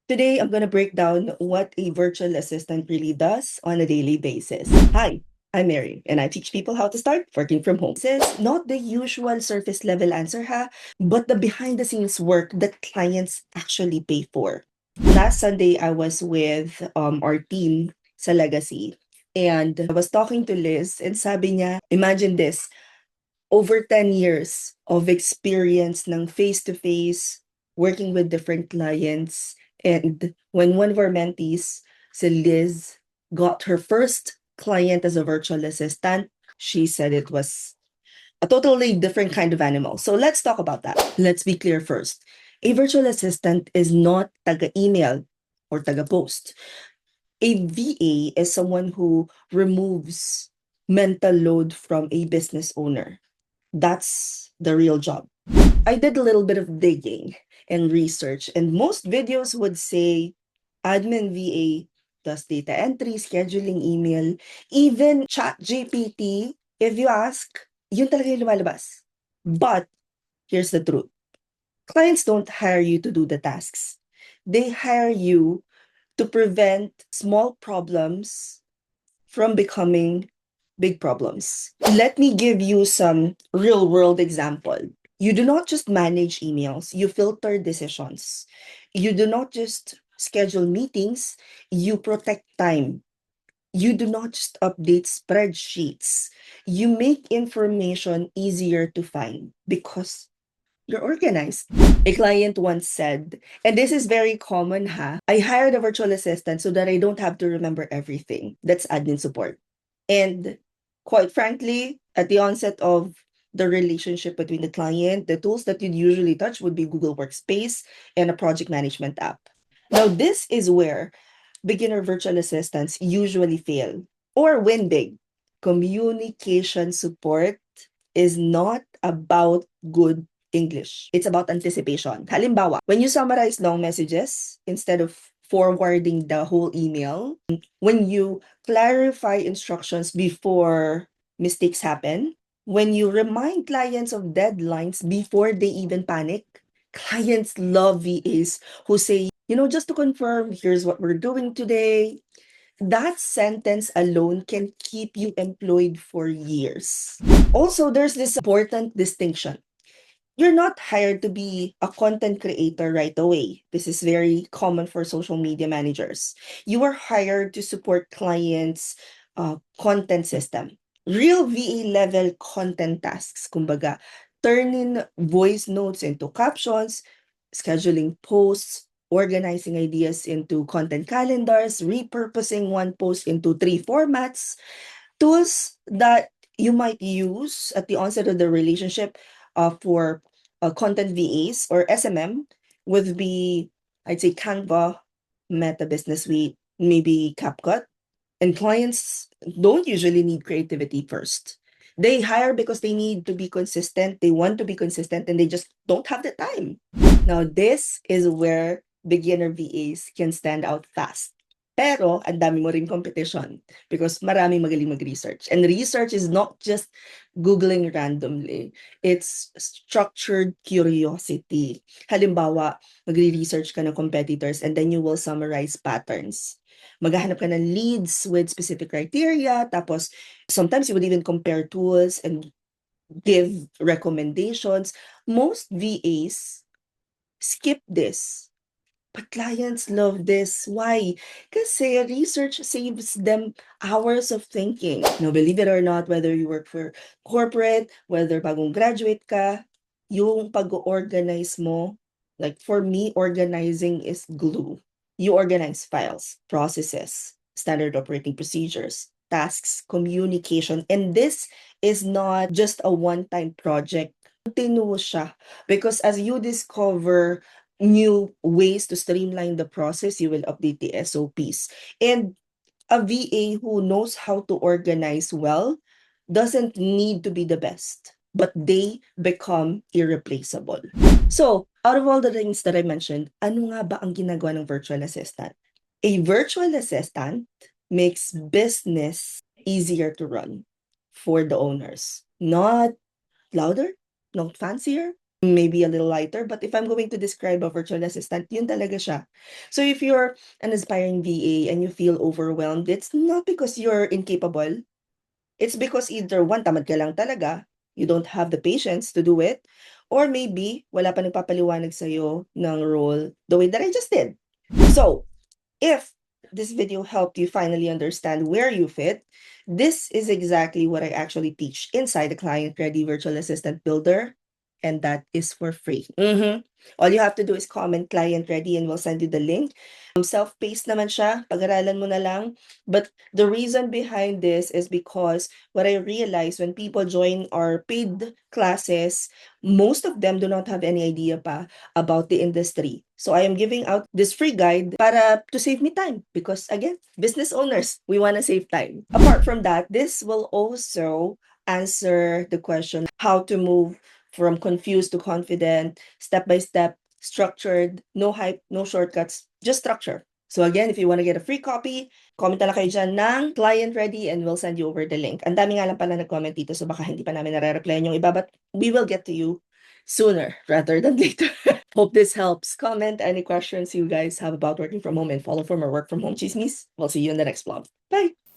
Today, I'm going to break down what a virtual assistant really does on a daily basis. Hi, I'm Mary, and I teach people how to start working from home. This is not the usual surface level answer, but the behind the scenes work that clients actually pay for. Last Sunday, I was with our team sa Legacy, and I was talking to Liz, and sabi niya, imagine this, over 10 years of experience ng face-to-face, working with different clients. And when one of our mentees, si Liz, got her first client as a virtual assistant, she said it was a totally different kind of animal. So let's talk about that. Let's be clear first. A virtual assistant is not taga-email or taga-post. A VA is someone who removes mental load from a business owner. That's the real job. I did a little bit of digging and research, and most videos would say admin VA does data entry, scheduling email, even chat GPT. If you ask, yun talaga yung lumalabas. But here's the truth. Clients don't hire you to do the tasks. They hire you to prevent small problems from becoming big problems. Let me give you some real world example. You do not just manage emails, you filter decisions. You do not just schedule meetings, you protect time. You do not just update spreadsheets. You make information easier to find because you're organized. A client once said, and this is very common, I hired a virtual assistant so that I don't have to remember everything. That's admin support. And quite frankly, at the onset of the relationship between the client, the tools that you'd usually touch would be Google Workspace and a project management app. Now, this is where beginner virtual assistants usually fail or win big. Communication support is not about good English. It's about anticipation. Halimbawa, when you summarize long messages instead of forwarding the whole email, when you clarify instructions before mistakes happen, when you remind clients of deadlines before they even panic, clients love VAs who say, just to confirm, here's what we're doing today. That sentence alone can keep you employed for years. Also, there's this important distinction. You're not hired to be a content creator right away. This is very common for social media managers. You are hired to support clients' content system. Real VA level content tasks, kumbaga, turning voice notes into captions, scheduling posts, organizing ideas into content calendars, repurposing one post into 3 formats, tools that you might use at the onset of the relationship for content VAs or SMM would be, I'd say, Canva, Meta Business Suite, maybe CapCut. And clients don't usually need creativity first. They hire because they need to be consistent, they want to be consistent, and they just don't have the time. Now, this is where beginner VAs can stand out fast. Pero, ang dami mo rin competition because maraming magaling mag-research. And research is not just Googling randomly. It's structured curiosity. Halimbawa, magre-research ka ng competitors and then you will summarize patterns. Maghahanap ka ng leads with specific criteria, tapos sometimes you would even compare tools and give recommendations. Most VAs skip this. But clients love this. Why? Kasi research saves them hours of thinking. Now, believe it or not, whether you work for corporate, whether bagong graduate ka, yung pag-organize mo, like for me, organizing is glue. You organize files, processes, standard operating procedures, tasks, communication. And this is not just a one-time project. Continuous siya. Because as you discover new ways to streamline the process, you will update the SOPs. And a VA who knows how to organize well doesn't need to be the best, but they become irreplaceable. So, out of all the things that I mentioned, ano nga ba ang ginagawa ng virtual assistant? A virtual assistant makes business easier to run for the owners. Not louder, not fancier, maybe a little lighter, but if I'm going to describe a virtual assistant, yun talaga siya. So if you're an aspiring VA and you feel overwhelmed, it's not because you're incapable. It's because either one, tamad ka lang talaga, you don't have the patience to do it, or maybe wala pa nagpapaliwanag sa'yo ng role the way that I just did. So, if this video helped you finally understand where you fit, this is exactly what I actually teach inside the Client Ready Virtual Assistant Builder, and that is for free. All you have to do is comment Client Ready and we'll send you the link. Self-paced naman siya, pag-aralan mo na lang. But the reason behind this is because what I realized when people join our paid classes, most of them do not have any idea pa about the industry. So I am giving out this free guide para to save me time because again, business owners, we want to save time. Apart from that, this will also answer the question how to move from confused to confident, step by step, structured, no hype, no shortcuts, just structure. So again, if you want to get a free copy, comment na lang kayo dyan ng Client Ready and we'll send you over the link. Ang dami nga lang pala nag-comment dito so baka hindi pa namin nare-replyan yung iba but we will get to you sooner rather than later. Hope this helps. Comment any questions you guys have about working from home and follow from or work from home chismis. We'll see you in the next vlog. Bye!